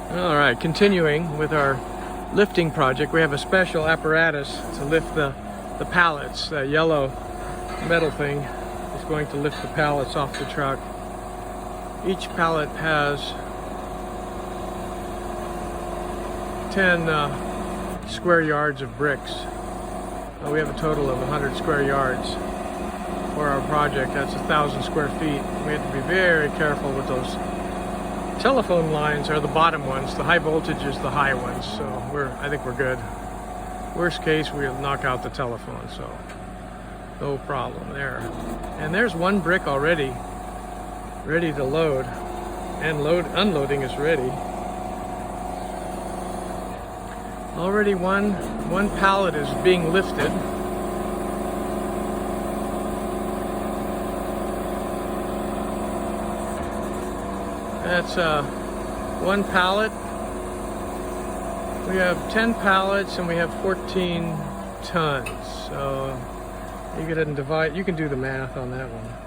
All right, continuing with our lifting project, we have a special apparatus to lift the pallets. The yellow metal thing is going to lift the pallets off the truck. Each pallet has 10 square yards of bricks. We have a total of 100 square yards for our project. That's 1,000 square feet. We have to be very careful with those. Telephone lines are the bottom ones. The high voltage is the high ones. So I think we're good. Worst case, we'll knock out the telephone. So no problem there. And there's one brick already ready to load, and unloading is ready. Already one pallet is being lifted. That's one pallet. We have 10 pallets and we have 14 tons. So you can divide. You can do the math on that one.